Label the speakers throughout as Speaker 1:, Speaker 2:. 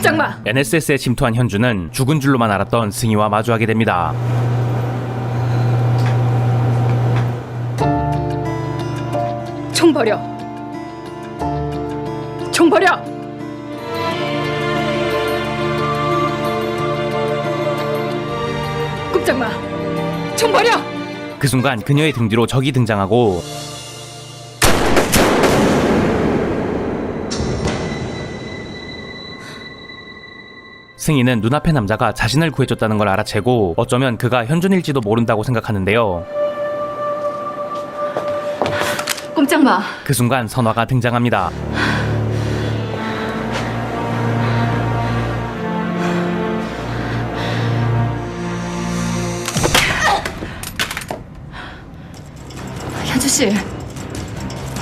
Speaker 1: 꼼짝마!
Speaker 2: NSS에 침투한 현주는 죽은 줄로만 알았던 승희와 마주하게 됩니다.
Speaker 1: 총 버려! 총 버려! 꼼짝마! 총 버려!
Speaker 2: 그 순간 그녀의 등 뒤로 적이 등장하고 승희는 눈앞의 남자가 자신을 구해줬다는 걸 알아채고 어쩌면 그가 현준일지도 모른다고 생각하는데요.
Speaker 1: 꼼짝마!
Speaker 2: 그 순간 선화가 등장합니다.
Speaker 1: 현주씨,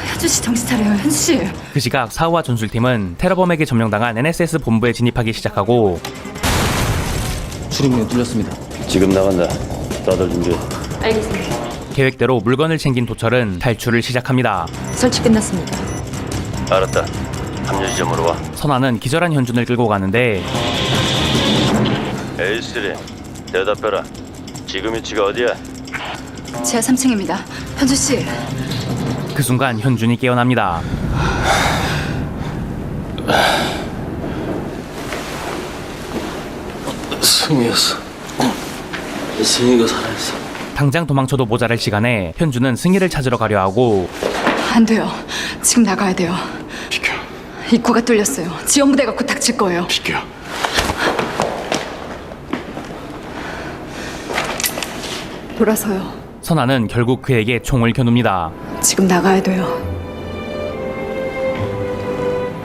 Speaker 1: 현주씨 정신 차려요. 현주씨.
Speaker 2: 그 시각 사우와 전술팀은 테러범에게 점령당한 NSS 본부에 진입하기 시작하고
Speaker 3: 출입문이 뚫렸습니다.
Speaker 4: 지금 나간다. 다들 준비해.
Speaker 1: 알겠습니다.
Speaker 2: 계획대로 물건을 챙긴 도철은 탈출을 시작합니다.
Speaker 1: 설치 끝났습니다.
Speaker 4: 알았다. 합류 지점으로 와.
Speaker 2: 선화는 기절한 현준을 끌고 가는데
Speaker 4: A3 대답해라. 지금 위치가 어디야?
Speaker 1: 지하 3층입니다. 현주씨.
Speaker 2: 그 순간 현준이 깨어납니다.
Speaker 4: 승희였어. 승희가 살아있어.
Speaker 2: 당장 도망쳐도 모자랄 시간에 현준은 승희를 찾으러 가려 하고
Speaker 1: 안 돼요. 지금 나가야 돼요.
Speaker 4: 비켜.
Speaker 1: 입구가 뚫렸어요. 지원부대가 곧 닥칠 거예요.
Speaker 4: 비켜.
Speaker 1: 돌아서요.
Speaker 2: 선아는 결국 그에게 총을 겨눕니다.
Speaker 1: 지금 나가야 돼요.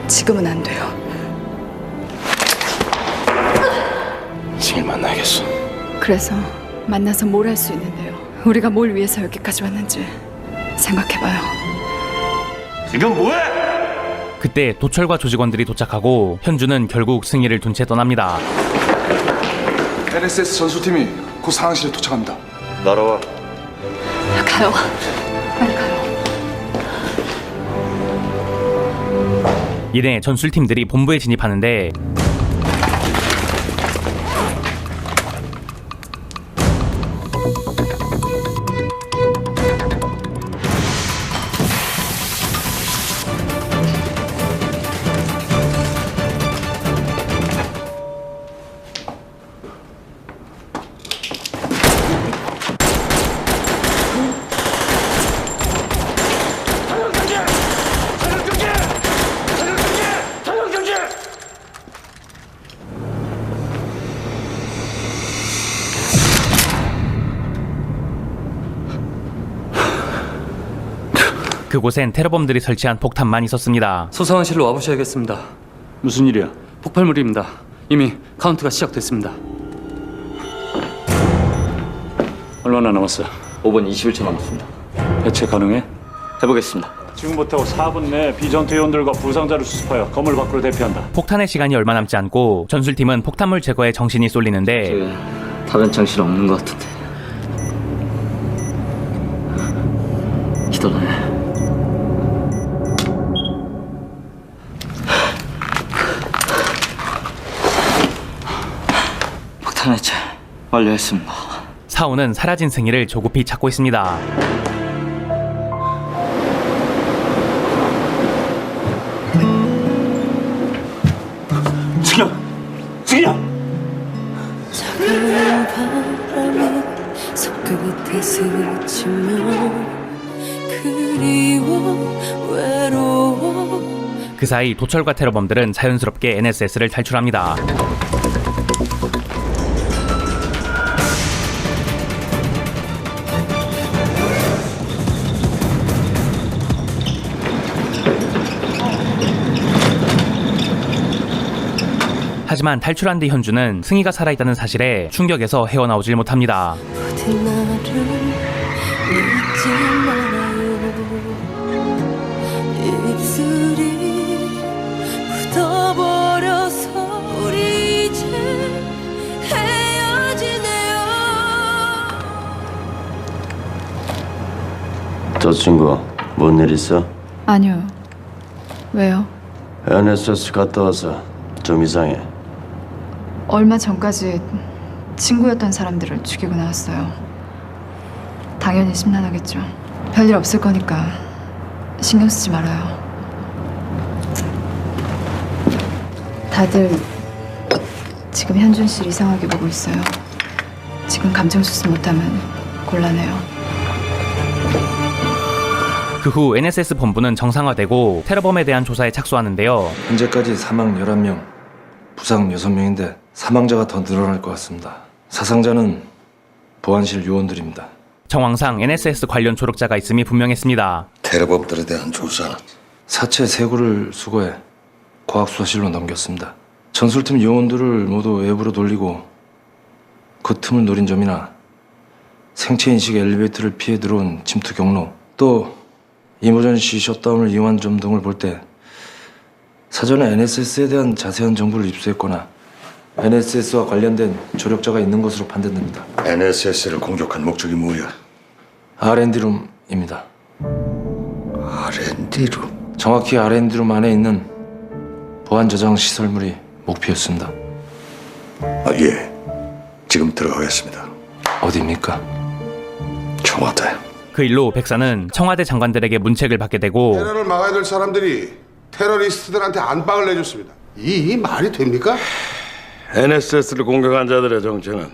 Speaker 1: 지금은 안 돼요.
Speaker 4: 승희 만나야겠어.
Speaker 1: 그래서 만나서 뭘 할 수 있는데요. 우리가 뭘 위해서 여기까지 왔는지 생각해봐요.
Speaker 4: 지금 뭐해?
Speaker 2: 그때 도철과 조직원들이 도착하고 현준은 결국 승희를 둔 채 떠납니다.
Speaker 5: NSS 전술팀이 곧 상황실에 도착합니다.
Speaker 4: 날아와.
Speaker 1: 가요. 빨리 가요.
Speaker 2: 이내 전술팀들이 본부에 진입하는데 그곳엔 테러범들이 설치한 폭탄만 있었습니다.
Speaker 3: 소상황실로 와보셔야겠습니다.
Speaker 6: 무슨 일이야?
Speaker 3: 폭발물입니다. 이미 카운트가 시작됐습니다.
Speaker 6: 얼마나 남았어?
Speaker 3: 5분 21초 남았습니다.
Speaker 6: 해체 가능해?
Speaker 3: 해보겠습니다.
Speaker 6: 지금부터 4분 내에 비전투 요원들과 부상자를 수습하여 건물 밖으로 대피한다.
Speaker 2: 폭탄의 시간이 얼마 남지 않고 전술팀은 폭탄물 제거에 정신이 쏠리는데
Speaker 3: 다른 장실 없는 것 같은데. 기도네. 폭탄 해체 완료했습니다.
Speaker 2: 사우는 사라진 승희를 조급히 찾고 있습니다.
Speaker 6: 승희야! 승희야!
Speaker 7: 차가운 바람이 손끝에 스치면 그리워 외로워.
Speaker 2: 그 사이 도철과 테러범들은 자연스럽게 NSS를 탈출합니다. 하지만 탈출한 뒤 현주는 승희가 살아있다는 사실에 충격에서 헤어나오질 못합니다.
Speaker 7: 부디 나를 잊지 말아요. 입술이 굳어버려서 우리 이제 헤어지네요.
Speaker 4: 저 친구 뭔 일 있어?
Speaker 1: 아니요. 왜요?
Speaker 4: NSS 갔다 와서 좀 이상해.
Speaker 1: 얼마 전까지 친구였던 사람들을 죽이고 나왔어요. 당연히 심란하겠죠. 별일 없을 거니까 신경 쓰지 말아요. 다들 지금 현준 씨를 이상하게 보고 있어요. 지금 감정 수습 못하면 곤란해요.
Speaker 2: 그 후 NSS 본부는 정상화되고 테러범에 대한 조사에 착수하는데요.
Speaker 8: 현재까지 사망 11명, 부상 6명인데 사망자가 더 늘어날 것 같습니다. 사상자는 보안실 요원들입니다.
Speaker 2: 정황상 NSS 관련 조력자가 있음이 분명했습니다.
Speaker 9: 테러범들에 대한 조사.
Speaker 8: 사체 세구를 수거해 과학수사실로 넘겼습니다. 전술팀 요원들을 모두 외부로 돌리고 그 틈을 노린 점이나 생체인식 엘리베이터를 피해 들어온 침투 경로, 또 이머전시 셧다운을 이용한 점 등을 볼 때 사전에 NSS에 대한 자세한 정보를 입수했거나 NSS와 관련된 조력자가 있는 것으로 판단됩니다.
Speaker 9: NSS를 공격한 목적이 뭐야?
Speaker 8: R&D룸입니다.
Speaker 9: R&D룸?
Speaker 8: 정확히 R&D룸 안에 있는 보안 저장 시설물이 목표였습니다.
Speaker 9: 예. 지금 들어가겠습니다.
Speaker 8: 어디입니까?
Speaker 9: 청와대.
Speaker 2: 그 일로 백사는 청와대 장관들에게 문책을 받게 되고
Speaker 10: 테러를 막아야 될 사람들이 테러리스트들한테 안방을 내줬습니다. 이 말이 됩니까?
Speaker 9: NSS를 공격한 자들의 정체는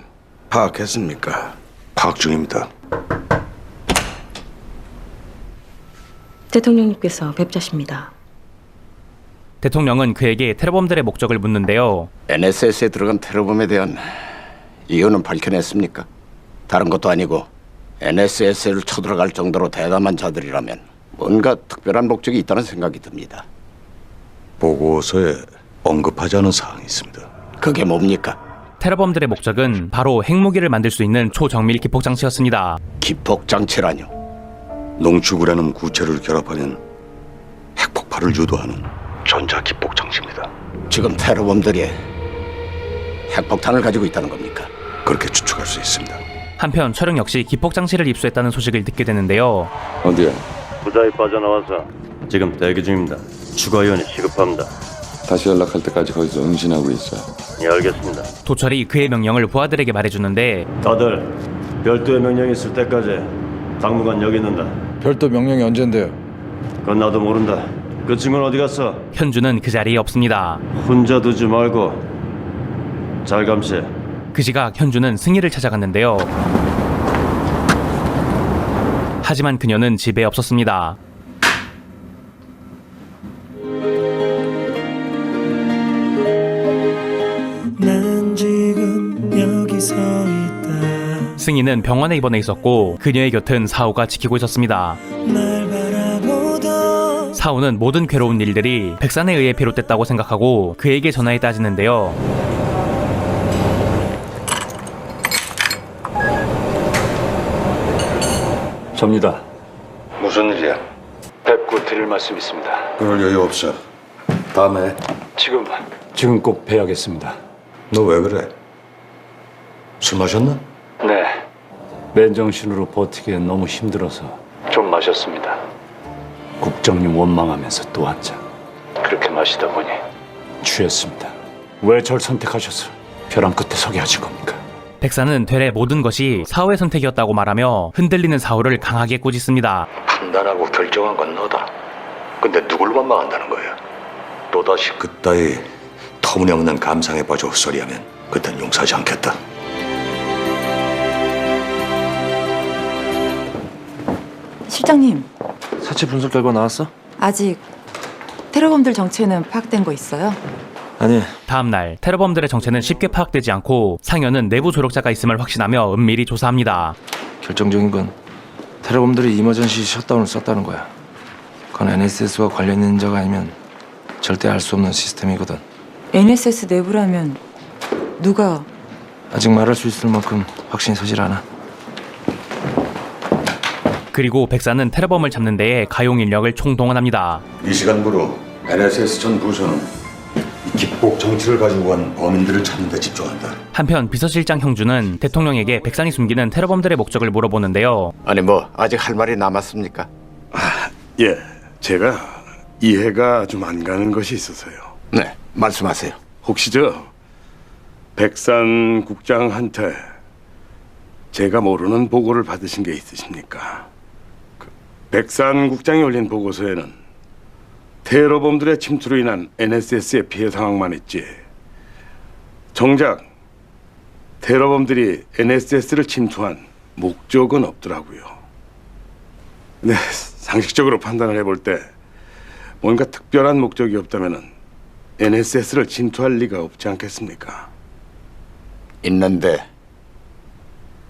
Speaker 9: 파악했습니까? 파악 중입니다.
Speaker 11: 대통령님께서 뵙자십니다.
Speaker 2: 대통령은 그에게 테러범들의 목적을 묻는데요.
Speaker 12: NSS에 들어간 테러범에 대한 이유는 밝혀냈습니까? 다른 것도 아니고 NSS를 쳐들어갈 정도로 대담한 자들이라면 뭔가 특별한 목적이 있다는 생각이 듭니다.
Speaker 9: 보고서에 언급하지 않은 사항이 있습니다.
Speaker 12: 그게 뭡니까?
Speaker 2: 테러범들의 목적은 바로 핵무기를 만들 수 있는 초정밀 기폭장치였습니다.
Speaker 12: 기폭장치라뇨?
Speaker 9: 농축우라는 구체를 결합하면 핵폭발을 유도하는 전자기폭장치입니다.
Speaker 12: 지금 테러범들이 핵폭탄을 가지고 있다는 겁니까?
Speaker 9: 그렇게 추측할 수 있습니다.
Speaker 2: 한편 촬영 역시 기폭장치를 입수했다는 소식을 듣게 되는데요.
Speaker 9: 어디야?
Speaker 4: 무사히 빠져나와서 지금 대기 중입니다. 추가 요원이 시급합니다.
Speaker 9: 다시 연락할 때까지 거기서 응신하고 있어요.
Speaker 4: 예, 알겠습니다.
Speaker 2: 도철이 그의 명령을 부하들에게 말해주는데
Speaker 4: 다들 별도의 명령이 있을 때까지 당분간 여기 있는다.
Speaker 5: 별도 명령이 언젠데요?
Speaker 4: 그건 나도 모른다. 그 친구는 어디 갔어?
Speaker 2: 현주는 그 자리에 없습니다.
Speaker 4: 혼자 두지 말고 잘 감시해.
Speaker 2: 그 시각 현주는 승희를 찾아갔는데요. 하지만 그녀는 집에 없었습니다.
Speaker 7: 난 지금 여기서 있다.
Speaker 2: 승희는 병원에 입원해 있었고 그녀의 곁은 사오가 지키고 있었습니다.
Speaker 7: 날 바라보던
Speaker 2: 사오는 모든 괴로운 일들이 백산에 의해 비롯됐다고 생각하고 그에게 전화해 따지는데요.
Speaker 6: 접니다.
Speaker 9: 무슨 일이야?
Speaker 6: 뵙고 드릴 말씀 있습니다.
Speaker 9: 그럴 여유 없어. 다음에.
Speaker 6: 지금 꼭 뵈야겠습니다.
Speaker 9: 너 왜 그래? 술 마셨나?
Speaker 6: 네. 맨정신으로 버티기엔 너무 힘들어서 좀 마셨습니다. 국장님 원망하면서 또 한 잔. 그렇게 마시다 보니 취했습니다. 왜 절 선택하셔서 벼랑 끝에 서게 하신 겁니까?
Speaker 2: 백사는 되레 모든 것이 사오의 선택이었다고 말하며 흔들리는 사오를 강하게 꾸짖습니다.
Speaker 9: 판단하고 결정한 건 너다. 근데 누굴 원망한다는 거야? 또다시 그따위 터무니없는 감상에 빠져 헛소리하면 그땐 용서하지 않겠다.
Speaker 11: 실장님,
Speaker 8: 사체 분석 결과 나왔어?
Speaker 11: 아직 테러범들 정체는 파악된 거 있어요?
Speaker 8: 아니,
Speaker 2: 다음날 테러범들의 정체는 쉽게 파악되지 않고 상현은 내부 조력자가 있음을 확신하며 은밀히 조사합니다.
Speaker 8: 결정적인 건 테러범들이 이머전시 셧다운을 썼다는 거야. 그건 NSS와 관련 있는 자가 아니면 절대 알 수 없는 시스템이거든.
Speaker 11: NSS 내부라면 누가?
Speaker 8: 아직 말할 수 있을 만큼 확신이 서질 않아.
Speaker 2: 그리고 백사는 테러범을 잡는 데에 가용 인력을 총동원합니다.
Speaker 9: 이 시간부로 NSS 전 부서는 기폭 정치를 가지고 간 범인들을 찾는 데 집중한다.
Speaker 2: 한편 비서실장 형주는 대통령에게 백산이 숨기는 테러범들의 목적을 물어보는데요.
Speaker 12: 아니 뭐 아직 할 말이 남았습니까?
Speaker 10: 예, 제가 이해가 좀 안 가는 것이 있어서요.
Speaker 12: 네, 말씀하세요.
Speaker 10: 혹시 백산 국장한테 제가 모르는 보고를 받으신 게 있으십니까? 백산 국장이 올린 보고서에는 테러범들의 침투로 인한 NSS의 피해 상황만 있지 정작 테러범들이 NSS를 침투한 목적은 없더라고요. 근데 상식적으로 판단을 해볼 때 뭔가 특별한 목적이 없다면은 NSS를 침투할 리가 없지 않겠습니까?
Speaker 12: 있는데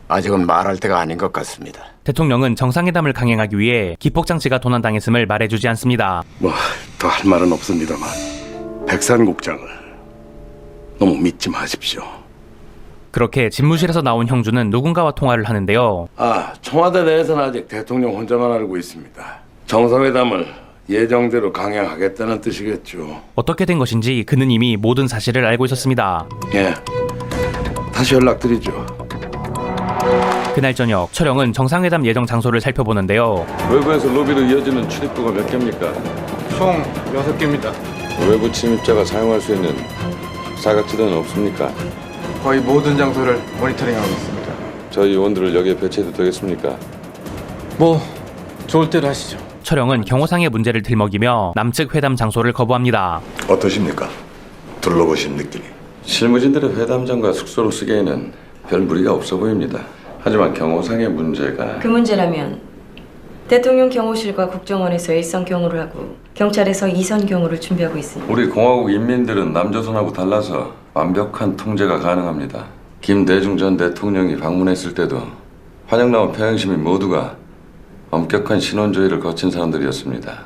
Speaker 12: 아직은 말할 때가 아닌 것 같습니다.
Speaker 2: 대통령은 정상회담을 강행하기 위해 기폭장치가 도난당했음을 말해주지 않습니다.
Speaker 10: 뭐 더 할 말은 없습니다만 백산 국장을 너무 믿지 마십시오.
Speaker 2: 그렇게 집무실에서 나온 형주는 누군가와 통화를 하는데요.
Speaker 10: 청와대 내에서는 아직 대통령 혼자만 알고 있습니다. 정상회담을 예정대로 강행하겠다는 뜻이겠죠.
Speaker 2: 어떻게 된 것인지 그는 이미 모든 사실을 알고 있었습니다.
Speaker 10: 예, 다시 연락드리죠.
Speaker 2: 그날 저녁 철영은 정상회담 예정 장소를 살펴보는데요.
Speaker 5: 외부에서 로비로 이어지는 출입구가 몇 개입니까?
Speaker 8: 총 6개입니다.
Speaker 5: 외부 침입자가 사용할 수 있는 사각지대는 없습니까?
Speaker 8: 거의 모든 장소를 모니터링하고 있습니다.
Speaker 5: 저희 요원들을 여기에 배치해도 되겠습니까?
Speaker 8: 뭐 좋을 대로 하시죠.
Speaker 2: 철영은 경호상의 문제를 들먹이며 남측 회담 장소를 거부합니다.
Speaker 9: 어떠십니까? 둘러보신 느낌이.
Speaker 5: 실무진들의 회담장과 숙소를 쓰기에는 별 무리가 없어 보입니다. 하지만 경호상의 문제가
Speaker 13: 그 문제라면 대통령 경호실과 국정원에서 1선 경호를 하고 경찰에서 2선 경호를 준비하고 있습니다.
Speaker 5: 우리 공화국 인민들은 남조선하고 달라서 완벽한 통제가 가능합니다. 김대중 전 대통령이 방문했을 때도 환영 나온 평양시민 모두가 엄격한 신원조회를 거친 사람들이었습니다.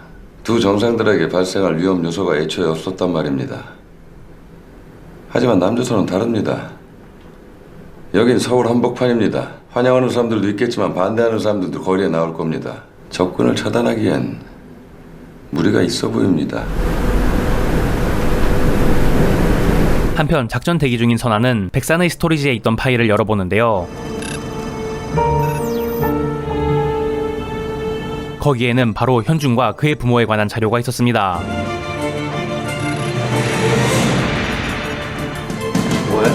Speaker 5: 두 정상들에게 발생할 위험 요소가 애초에 없었단 말입니다. 하지만 남조선은 다릅니다. 여긴 서울 한복판입니다. 환영하는 사람들도 있겠지만 반대하는 사람들도 거리에 나올 겁니다. 접근을 차단하기엔 무리가 있어 보입니다.
Speaker 2: 한편 작전 대기 중인 선아는 백산의 스토리지에 있던 파일을 열어보는데요. 거기에는 바로 현준과 그의 부모에 관한 자료가 있었습니다.
Speaker 8: 뭐해?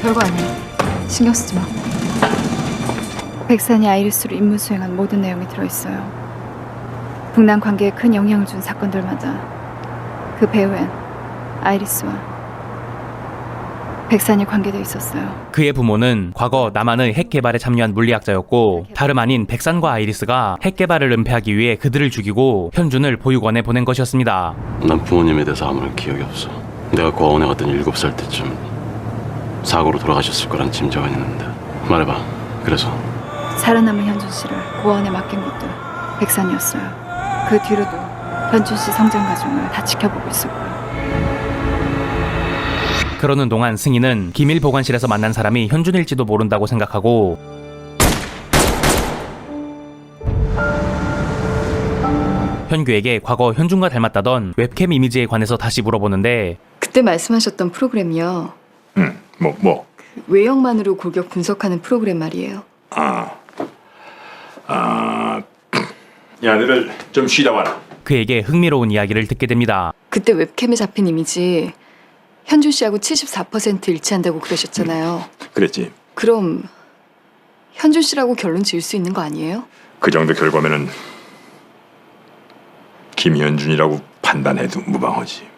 Speaker 1: 별거 아니야. 신경 쓰지 마. 백산이 아이리스로 임무 수행한 모든 내용이 들어있어요. 북남 관계에 큰 영향을 준 사건들마다 그 배후엔 아이리스와 백산이 관계돼 있었어요.
Speaker 2: 그의 부모는 과거 남한의 핵 개발에 참여한 물리학자였고 다름 아닌 백산과 아이리스가 핵 개발을 은폐하기 위해 그들을 죽이고 현준을 보육원에 보낸 것이었습니다.
Speaker 4: 난 부모님에 대해서 아무런 기억이 없어. 내가 고아원에 갔던 7살 때쯤 사고로 돌아가셨을 거란 짐작은 있는데. 말해봐. 그래서
Speaker 1: 살아남은 현준 씨를 고아원에 맡긴 것도 백산이었어요. 그 뒤로도 현준 씨 성장 과정을 다 지켜보고 있었고요.
Speaker 2: 그러는 동안 승희는 기밀 보관실에서 만난 사람이 현준일지도 모른다고 생각하고 현규에게 과거 현준과 닮았다던 웹캠 이미지에 관해서 다시 물어보는데
Speaker 1: 그때 말씀하셨던 프로그램이요.
Speaker 6: 뭐?
Speaker 1: 외형만으로 골격 분석하는 프로그램 말이에요.
Speaker 6: 야, 너희들 좀 쉬다 와라.
Speaker 2: 그에게 흥미로운 이야기를 듣게 됩니다.
Speaker 1: 그때 웹캠에 잡힌 이미지 현준 씨하고 74% 일치한다고 그러셨잖아요.
Speaker 6: 그랬지.
Speaker 1: 그럼 현준 씨라고 결론 지을 수 있는 거 아니에요?
Speaker 6: 그 정도 결과면은 김현준이라고 판단해도 무방하지.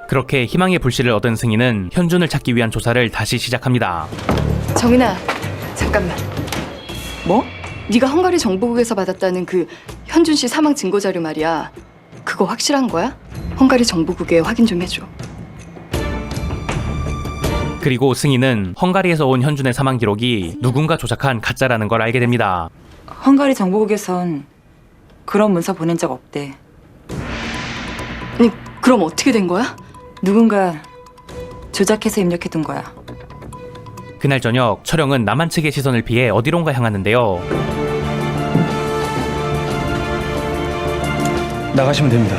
Speaker 2: 그렇게 희망의 불씨를 얻은 승희는 현준을 찾기 위한 조사를 다시 시작합니다.
Speaker 1: 정인아, 잠깐만. 뭐? 네가 헝가리 정보국에서 받았다는 그 현준 씨 사망 증거 자료 말이야. 그거 확실한 거야? 헝가리 정보국에 확인 좀 해줘.
Speaker 2: 그리고 승희는 헝가리에서 온 현준의 사망 기록이 누군가 조작한 가짜라는 걸 알게 됩니다.
Speaker 11: 헝가리 정보국에선 그런 문서 보낸 적 없대.
Speaker 1: 아니, 그럼 어떻게 된 거야?
Speaker 11: 누군가 조작해서 입력해둔 거야.
Speaker 2: 그날 저녁 철영은 남한 측의 시선을 피해 어디론가 향하는데요.
Speaker 8: 나가시면 됩니다.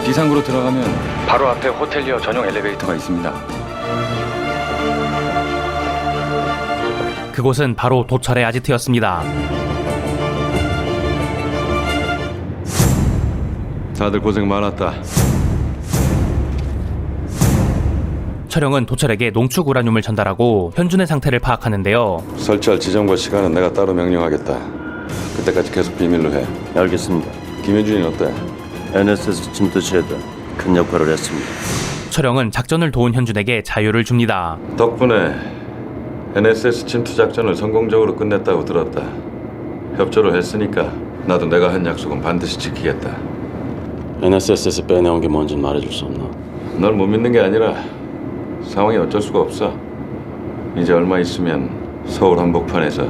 Speaker 8: 비상구로 들어가면 바로 앞에 호텔리어 전용 엘리베이터가 있습니다.
Speaker 2: 그곳은 바로 도철의 아지트였습니다.
Speaker 5: 다들 고생 많았다.
Speaker 2: 철영은 도철에게 농축 우라늄을 전달하고 현준의 상태를 파악하는데요.
Speaker 5: 설치할 지점과 시간은 내가 따로 명령하겠다. 그때까지 계속 비밀로 해.
Speaker 4: 알겠습니다.
Speaker 5: 김현준이 어때?
Speaker 4: NSS 침투시에도 큰 역할을 했습니다.
Speaker 2: 철영은 작전을 도운 현준에게 자유를 줍니다.
Speaker 5: 덕분에 NSS 침투 작전을 성공적으로 끝냈다고 들었다. 협조를 했으니까 나도 내가 한 약속은 반드시 지키겠다.
Speaker 4: NSS에서 빼내온 게 뭔진 말해줄 수 없나?
Speaker 5: 널 못 믿는 게 아니라 상황이 어쩔 수가 없어. 이제 얼마 있으면 서울 한복판에서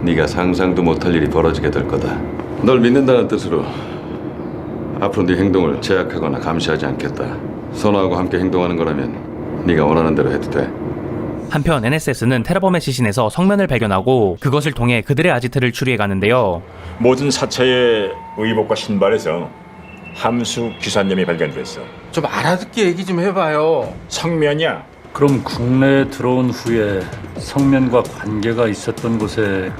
Speaker 5: 네가 상상도 못할 일이 벌어지게 될 거다. 널 믿는다는 뜻으로 앞으로 네 행동을 제약하거나 감시하지 않겠다. 선호하고 함께 행동하는 거라면 네가 원하는 대로 해도 돼.
Speaker 2: 한편 NSS는 테러범의 시신에서 성면을 발견하고 그것을 통해 그들의 아지트를 추리해 가는데요.
Speaker 14: 모든 사체의 의복과 신발에서 함수 귀산염이 발견됐어.
Speaker 8: 좀 알아듣게 얘기 좀 해봐요.
Speaker 14: 성면이야.
Speaker 6: 그럼 국내에 들어온 후에 성면과 관계가 있었던 곳에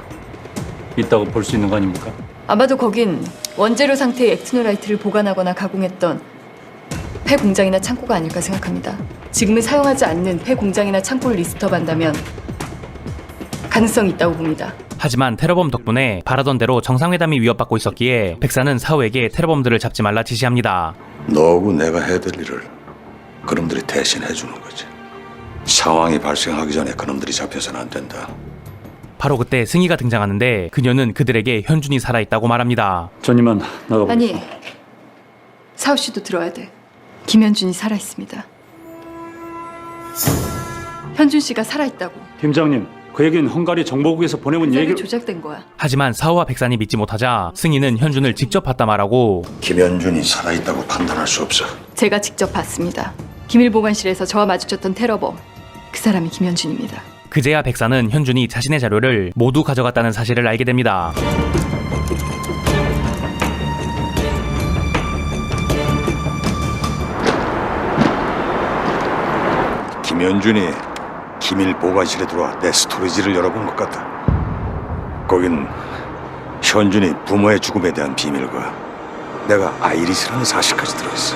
Speaker 6: 있다고 볼 수 있는 거 아닙니까?
Speaker 1: 아마도 거긴 원재료 상태의 액티노라이트를 보관하거나 가공했던 폐 공장이나 창고가 아닐까 생각합니다. 지금은 사용하지 않는 폐 공장이나 창고를 리스트업한다면 가능성이 있다고 봅니다.
Speaker 2: 하지만 테러범 덕분에 바라던 대로 정상회담이 위협받고 있었기에 백사는 사후에게 테러범들을 잡지 말라 지시합니다.
Speaker 9: 너하고 내가 해야 될 일을 그놈들이 대신 해주는 거지. 상황이 발생하기 전에 그놈들이 잡혀서는 안 된다.
Speaker 2: 바로 그때 승희가 등장하는데 그녀는 그들에게 현준이 살아있다고 말합니다.
Speaker 6: 전 이만 나가보겠습니다.
Speaker 1: 아니, 사우 씨도 들어야 돼. 김현준이 살아있습니다. 현준 씨가 살아있다고.
Speaker 6: 팀장님, 그 얘기는 헝가리 정보국에서 보내온 얘기
Speaker 1: 조작된 거야.
Speaker 2: 하지만 사우와 백산이 믿지 못하자 승희는 현준을 직접 봤다 말하고
Speaker 9: 김현준이 살아있다고 판단할 수 없어.
Speaker 1: 제가 직접 봤습니다. 기밀보관실에서 저와 마주쳤던 테러범. 그 사람이 김현준입니다.
Speaker 2: 그제야 백사는 현준이 자신의 자료를 모두 가져갔다는 사실을 알게 됩니다.
Speaker 9: 김현준이 기밀 보관실에 들어와 내 스토리지를 열어본 것 같다. 거긴 현준이 부모의 죽음에 대한 비밀과 내가 아이리스라는 사실까지 들어있어.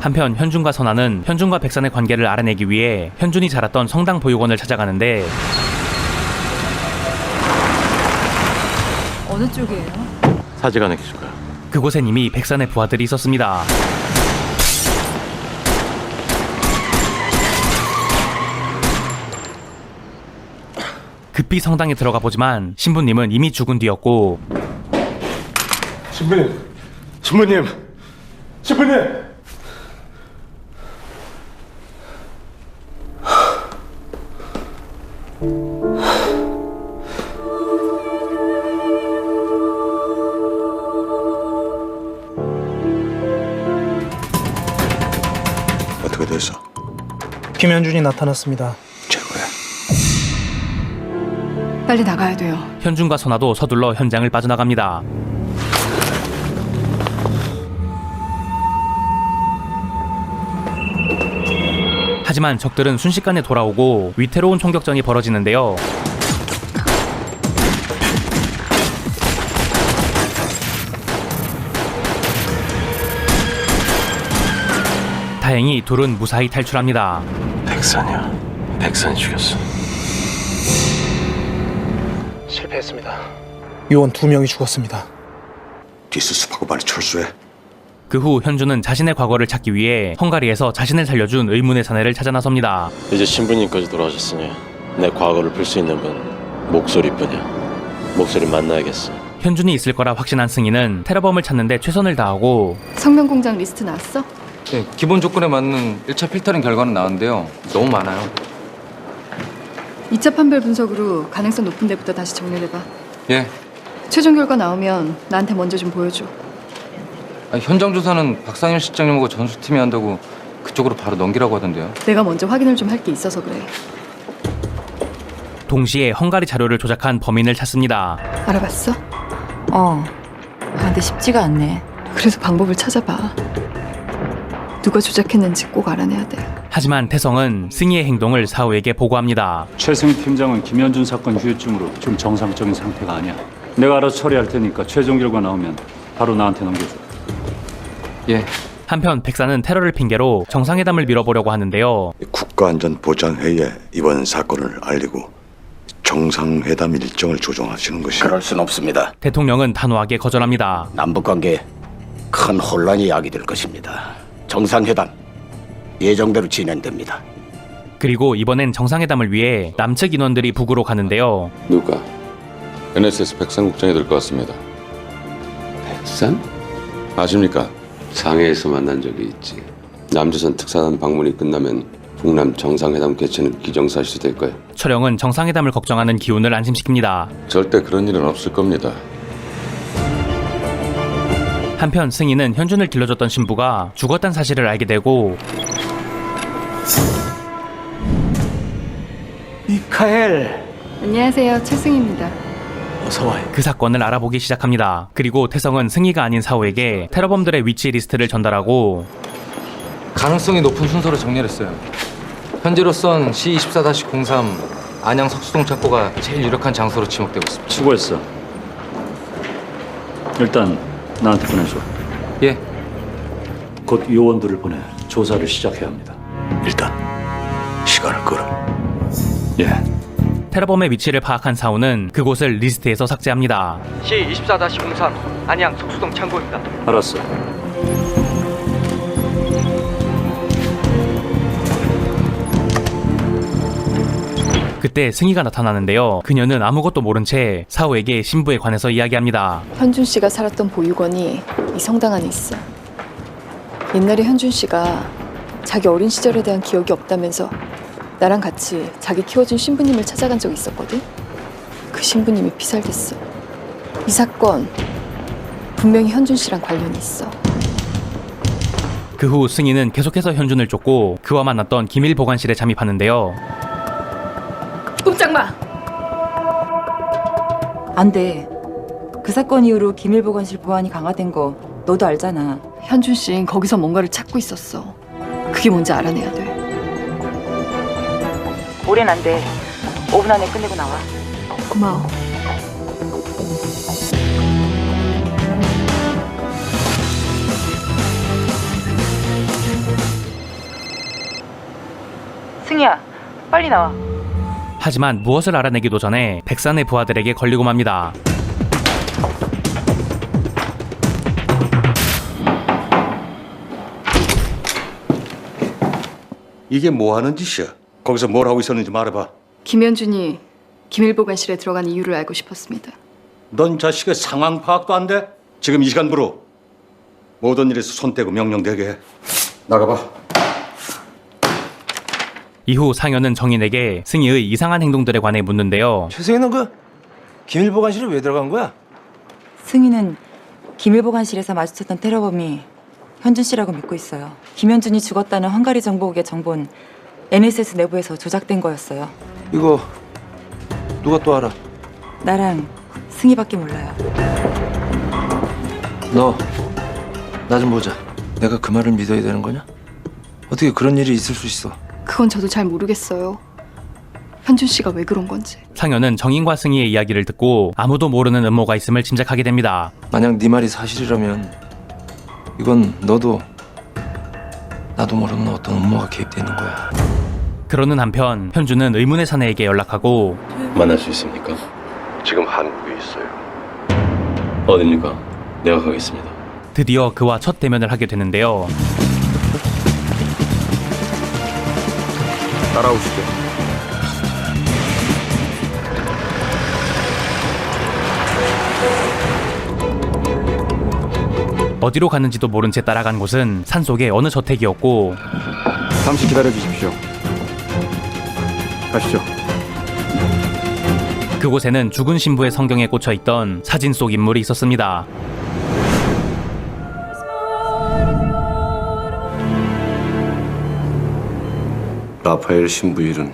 Speaker 2: 한편 현준과 선아는 현준과 백산의 관계를 알아내기 위해 현준이 자랐던 성당 보육원을 찾아가는데
Speaker 11: 어느 쪽이에요?
Speaker 4: 사지간에 계실 거야.
Speaker 2: 그곳엔 이미 백산의 부하들이 있었습니다. 급히 성당에 들어가 보지만 신부님은 이미 죽은 뒤였고
Speaker 14: 신부님.
Speaker 9: 어떻게 됐어?
Speaker 7: 김현준이 나타났습니다.
Speaker 9: 최고야.
Speaker 1: 빨리 나가야 돼요.
Speaker 2: 현준과 선아도 서둘러 현장을 빠져나갑니다. 하지만 적들은 순식간에 돌아오고 위태로운 총격전이 벌어지는데요. 다행히 둘은 무사히 탈출합니다.
Speaker 4: 백산이야. 백산이 죽였어.
Speaker 7: 실패했습니다. 요원 2명이 죽었습니다.
Speaker 9: 뒷수습하고 빨리 철수해.
Speaker 2: 그 후 현준은 자신의 과거를 찾기 위해 헝가리에서 자신을 살려준 의문의 사내를 찾아 나섭니다.
Speaker 4: 이제 신부님까지 돌아오셨으니 내 과거를 풀 수 있는 분 목소리뿐이야. 목소리 만나야겠어.
Speaker 2: 현준이 있을 거라 확신한 승희는 테러범을 찾는데 최선을 다하고
Speaker 1: 성명 공장 리스트 나왔어?
Speaker 8: 네, 기본 조건에 맞는 1차 필터링 결과는 나왔는데요. 너무 많아요.
Speaker 1: 2차 판별 분석으로 가능성 높은 데부터 다시 정리해봐.
Speaker 8: 예.
Speaker 1: 최종 결과 나오면 나한테 먼저 좀 보여줘.
Speaker 8: 현장 조사는 박상일 실장님하고 전수팀이 한다고 그쪽으로 바로 넘기라고 하던데요.
Speaker 1: 내가 먼저 확인을 좀 할 게 있어서 그래.
Speaker 2: 동시에 헝가리 자료를 조작한 범인을 찾습니다.
Speaker 1: 알아봤어?
Speaker 11: 근데 쉽지가 않네.
Speaker 1: 그래서 방법을 찾아봐. 누가 조작했는지 꼭 알아내야 돼.
Speaker 2: 하지만 태성은 승희의 행동을 사우에게 보고합니다.
Speaker 6: 최승희 팀장은 김현준 사건 후유증으로 좀 정상적인 상태가 아니야. 내가 알아서 처리할 테니까 최종 결과 나오면 바로 나한테 넘겨줘.
Speaker 8: 예.
Speaker 2: 한편 백사는 테러를 핑계로 정상회담을 밀어보려고 하는데요.
Speaker 9: 국가안전보장회의에 이번 사건을 알리고 정상회담 일정을 조정하시는 것이
Speaker 12: 그럴 순 없습니다.
Speaker 2: 대통령은 단호하게 거절합니다.
Speaker 12: 남북관계에 큰 혼란이 야기될 것입니다. 정상회담 예정대로 진행됩니다.
Speaker 2: 그리고 이번엔 정상회담을 위해 남측 인원들이 북으로 가는데요.
Speaker 5: 누가? NSS 백산 국장이 될 것 같습니다.
Speaker 4: 백산?
Speaker 5: 아십니까?
Speaker 4: 상해에서 만난 적이 있지. 남조선 특사단 방문이 끝나면 북남 정상회담 개최는 기정사실이 될 거야.
Speaker 2: 철영은 정상회담을 걱정하는 기훈을 안심시킵니다.
Speaker 5: 절대 그런 일은 없을 겁니다.
Speaker 2: 한편 승희는 현준을 길러줬던 신부가 죽었다는 사실을 알게 되고
Speaker 8: 미카엘.
Speaker 1: 안녕하세요. 최승희입니다.
Speaker 8: 어서 와요.
Speaker 2: 그 사건을 알아보기 시작합니다. 그리고 태성은 승희가 아닌 사오에게 테러범들의 위치 리스트를 전달하고
Speaker 8: 가능성이 높은 순서로 정렬했어요. 현재로선 C24-03 안양 석수동 착고가 제일 유력한 장소로 지목되고 있습니다.
Speaker 6: 수고했어. 일단 나한테 보내줘.
Speaker 8: 예.
Speaker 6: 곧 요원들을 보내 조사를 시작해야 합니다.
Speaker 9: 일단 시간을 끌어.
Speaker 6: 예.
Speaker 2: 테러범의 위치를 파악한 사오는 그곳을 리스트에서 삭제합니다.
Speaker 8: C24-03 안양 석수동 창고입니다.
Speaker 6: 알았어.
Speaker 2: 그때 승희가 나타나는데요. 그녀는 아무것도 모른 채 사오에게 신부에 관해서 이야기합니다.
Speaker 1: 현준 씨가 살았던 보육원이 이 성당 안에 있어. 옛날에 현준 씨가 자기 어린 시절에 대한 기억이 없다면서 나랑 같이 자기 키워준 신부님을 찾아간 적이 있었거든. 그 신부님이 피살됐어. 이 사건 분명히 현준 씨랑 관련이 있어.
Speaker 2: 그 후 승희는 계속해서 현준을 쫓고 그와 만났던 기밀 보관실에 잠입하는데요.
Speaker 1: 꼼짝 마!
Speaker 11: 안 돼. 그 사건 이후로 기밀보관실 보안이 강화된 거 너도 알잖아.
Speaker 1: 현준 씨는 거기서 뭔가를 찾고 있었어. 그게 뭔지 알아내야 돼.
Speaker 11: 오래는 안 돼. 5분 안에 끝내고 나와.
Speaker 1: 고마워.
Speaker 11: 승희야, 빨리 나와.
Speaker 2: 하지만 무엇을 알아내기도 전에 백산의 부하들에게 걸리고 맙니다.
Speaker 9: 이게 뭐 하는 짓이야? 거기서 뭘 하고 있었는지 말해봐.
Speaker 1: 김현준이 기밀보관실에 들어간 이유를 알고 싶었습니다.
Speaker 9: 넌 자식의 상황 파악도 안 돼? 지금 이 시간부로 모든 일에서 손 떼고 명령되게 해. 나가봐.
Speaker 2: 이후 상현은 정인에게 승희의 이상한 행동들에 관해 묻는데요.
Speaker 8: 최승희 넌 기밀보관실에 왜 들어간 거야?
Speaker 11: 승희는 기밀보관실에서 마주쳤던 테러범이 현준 씨라고 믿고 있어요. 김현준이 죽었다는 헝가리 정보국의 정보는 NSS 내부에서 조작된 거였어요.
Speaker 8: 이거 누가 또 알아?
Speaker 11: 나랑 승희밖에 몰라요.
Speaker 8: 너 나 좀 보자. 내가 그 말을 믿어야 되는 거냐? 어떻게 그런 일이 있을 수 있어?
Speaker 1: 그건 저도 잘 모르겠어요. 현준 씨가 왜 그런 건지.
Speaker 2: 상현은 정인과 승희의 이야기를 듣고 아무도 모르는 음모가 있음을 짐작하게 됩니다.
Speaker 8: 만약 네 말이 사실이라면 이건 너도 나도 모르는 어떤 음모가 개입돼 있는 거야.
Speaker 2: 그러는 한편 현주는 의문의 사내에게 연락하고
Speaker 4: 만날 수 있습니까? 지금 한국에 있어요. 어딥니까? 내가 가겠습니다.
Speaker 2: 드디어 그와 첫 대면을 하게 되는데요.
Speaker 8: 따라오시죠.
Speaker 2: 어디로 가는지도 모른 채 따라간 곳은 산속의 어느 저택이었고
Speaker 14: 잠시 기다려 주십시오. 가시죠.
Speaker 2: 그곳에는 죽은 신부의 성경에 꽂혀있던 사진 속 인물이 있었습니다.
Speaker 4: 라파엘 신부 일은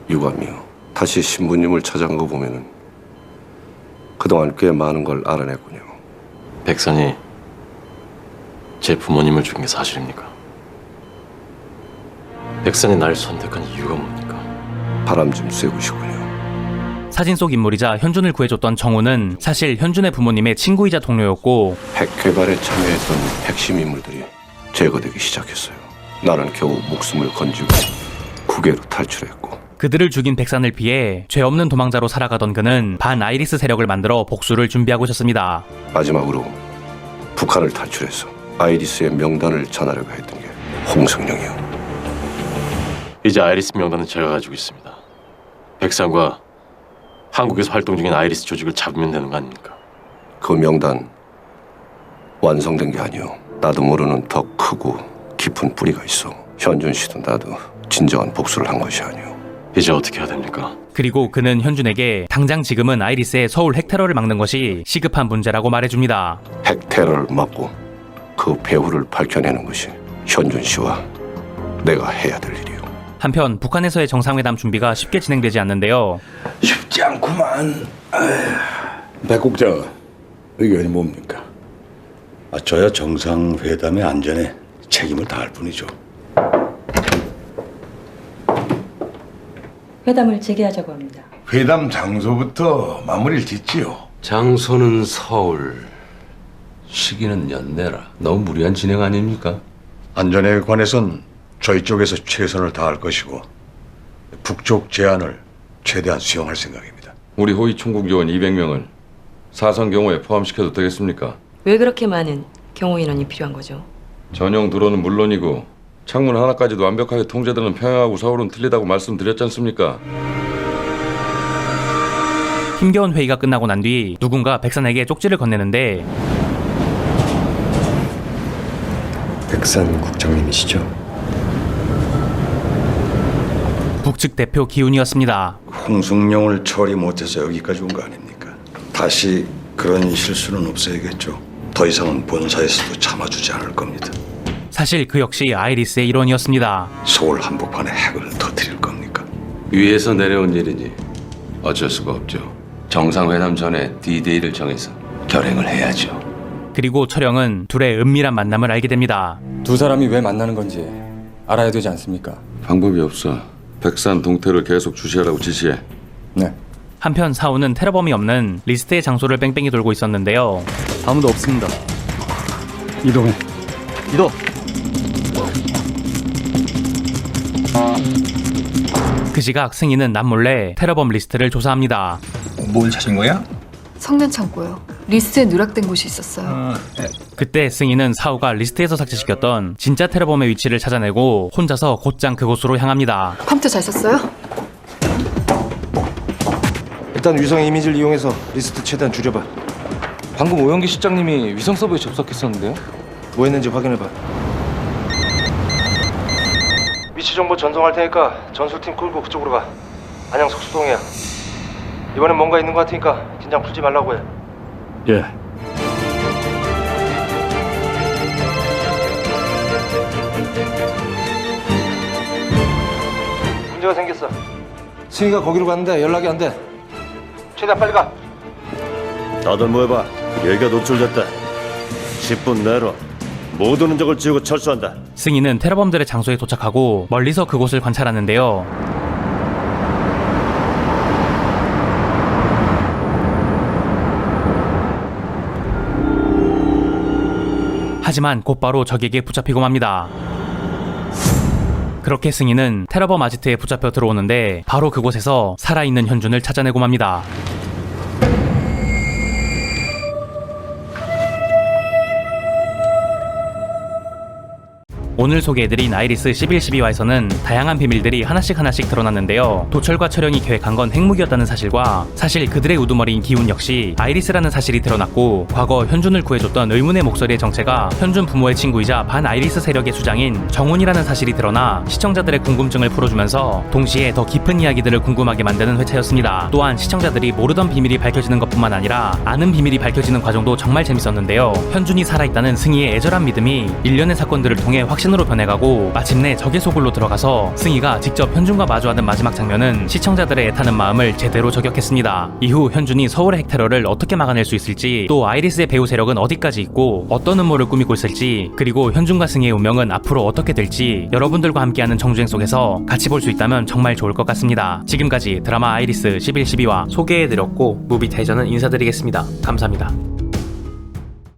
Speaker 4: 유감이요. 다시 신부님을 찾아간 거 보면은 그동안 꽤 많은 걸 알아냈군요. 백선이 제 부모님을 죽인 게 사실입니까? 백선이 날 선택한 이유가 뭡니까? 바람 좀 쐬고 싶군요.
Speaker 2: 사진 속 인물이자 현준을 구해줬던 정우는 사실 현준의 부모님의 친구이자 동료였고
Speaker 4: 핵 개발에 참여했던 핵심 인물들이 제거되기 시작했어요. 나는 겨우 목숨을 건지고 국외로 탈출했고
Speaker 2: 그들을 죽인 백산을 피해 죄 없는 도망자로 살아가던 그는 반 아이리스 세력을 만들어 복수를 준비하고 있었습니다.
Speaker 4: 마지막으로 북한을 탈출해서 아이리스의 명단을 전하려고 했던 게 홍성령이요.
Speaker 15: 이제 아이리스 명단은 제가 가지고 있습니다. 백산과 한국에서 활동 중인 아이리스 조직을 잡으면 되는 거 아닙니까?
Speaker 4: 그 명단 완성된 게 아니오. 나도 모르는 더 크고 깊은 뿌리가 있어. 현준 씨도 나도 진정한 복수를 한 것이 아니오.
Speaker 15: 이제 어떻게 해야 됩니까?
Speaker 2: 그리고 그는 현준에게 당장 지금은 아이리스의 서울 핵테러를 막는 것이 시급한 문제라고 말해줍니다.
Speaker 4: 핵테러를 막고 그 배후를 밝혀내는 것이 현준 씨와 내가 해야 될 일이오.
Speaker 2: 한편 북한에서의 정상회담 준비가 쉽게 진행되지 않는데요.
Speaker 10: 쉽지 않구만. 백 국장 의견이 뭡니까?
Speaker 9: 저야 정상회담의 안전에 책임을 다할 뿐이죠.
Speaker 13: 회담을 재개하자고 합니다.
Speaker 10: 회담 장소부터 마무리를 짓지요.
Speaker 16: 장소는 서울, 시기는 연내라. 너무 무리한 진행 아닙니까?
Speaker 9: 안전에 관해선 저희 쪽에서 최선을 다할 것이고 북쪽 제안을 최대한 수용할 생각입니다.
Speaker 5: 우리 호위 총국 요원 200명을 사선 경호에 포함시켜도 되겠습니까?
Speaker 13: 왜 그렇게 많은 경호 인원이 필요한 거죠?
Speaker 5: 전용 드론은 물론이고 창문 하나까지도 완벽하게 통제되는 평양하고 서울은 틀리다고 말씀드렸지 않습니까?
Speaker 2: 힘겨운 회의가 끝나고 난 뒤 누군가 백산에게 쪽지를 건네는데
Speaker 8: 백산 국장님이시죠?
Speaker 2: 북측 대표 기훈이었습니다.
Speaker 9: 홍승룡을 처리 못해서 여기까지 온 거 아닙니까? 다시 그런 실수는 없어야겠죠. 더 이상은 본사에서도 참아주지 않을 겁니다.
Speaker 2: 사실 그 역시 아이리스의 일원이었습니다.
Speaker 9: 서울 한복판에 핵을 터뜨릴 겁니까?
Speaker 16: 위에서 내려온 일이니 어쩔 수가 없죠. 정상회담 전에 D-Day를 정해서 결행을 해야죠.
Speaker 2: 그리고 철영은 둘의 은밀한 만남을 알게 됩니다.
Speaker 14: 두 사람이 왜 만나는 건지 알아야 되지 않습니까?
Speaker 5: 방법이 없어. 백산 동태를 계속 주시하라고 지시해.
Speaker 14: 네.
Speaker 2: 한편 사우는 테러범이 없는 리스트의 장소를 뺑뺑이 돌고 있었는데요.
Speaker 14: 아무도 없습니다. 이동해.
Speaker 3: 이동.
Speaker 2: 그 시각 승희는 남몰래 테러범 리스트를 조사합니다.
Speaker 7: 뭘 찾은 거야?
Speaker 1: 성면 창고요. 리스트에 누락된 곳이 있었어요.
Speaker 2: 그때 승희는 사우가 리스트에서 삭제시켰던 진짜 테러범의 위치를 찾아내고 혼자서 곧장 그곳으로 향합니다.
Speaker 1: 컴퓨터 잘 썼어요?
Speaker 8: 일단 위성 이미지를 이용해서 리스트 최대한 줄여봐. 방금 오영기 실장님이 위성 서버에 접속했었는데요. 뭐 했는지 확인해봐. 위치 정보 전송할 테니까 전술팀 끌고 그쪽으로 가. 안양 석수동이야. 이번엔 뭔가 있는 것 같으니까 긴장 풀지 말라고 해.
Speaker 6: 예.
Speaker 8: 문제가 생겼어. 승희가 거기로 갔는데 연락이 안 돼. 최대한 빨리 가.
Speaker 15: 다들 모여봐. 여기가 노출됐다. 10분 내로 모든 흔적을 지우고 철수한다.
Speaker 2: 승희는 테러범들의 장소에 도착하고 멀리서 그곳을 관찰하는데요. 하지만 곧바로 적에게 붙잡히고 맙니다. 그렇게 승희는 테러범 아지트에 붙잡혀 들어오는데 바로 그곳에서 살아있는 현준을 찾아내고 맙니다. 오늘 소개해드린 아이리스 1112화에서는 다양한 비밀들이 하나씩 드러났는데요. 도철과 철영이 계획한 건 핵무기였다는 사실과 사실 그들의 우두머리인 기훈 역시 아이리스라는 사실이 드러났고 과거 현준을 구해줬던 의문의 목소리의 정체가 현준 부모의 친구이자 반 아이리스 세력의 수장인 정훈이라는 사실이 드러나 시청자들의 궁금증을 풀어주면서 동시에 더 깊은 이야기들을 궁금하게 만드는 회차였습니다. 또한 시청자들이 모르던 비밀이 밝혀지는 것뿐만 아니라 아는 비밀이 밝혀지는 과정도 정말 재밌었는데요. 현준이 살아있다는 승희의 애절한 믿음이 일련의 사건들을 통해 확실하게 신으로 변해가고 마침내 적의 소굴로 들어가서 승희가 직접 현준과 마주하는 마지막 장면은 시청자들의 애타는 마음을 제대로 저격했습니다. 이후 현준이 서울의 핵테러를 어떻게 막아낼 수 있을지, 또 아이리스의 배후 세력은 어디까지 있고 어떤 음모를 꾸미고 있을지, 그리고 현준과 승희의 운명은 앞으로 어떻게 될지 여러분들과 함께하는 정주행 속에서 같이 볼 수 있다면 정말 좋을 것 같습니다. 지금까지 드라마 아이리스 11.12와 소개해드렸고 무비 대전은 인사드리겠습니다. 감사합니다.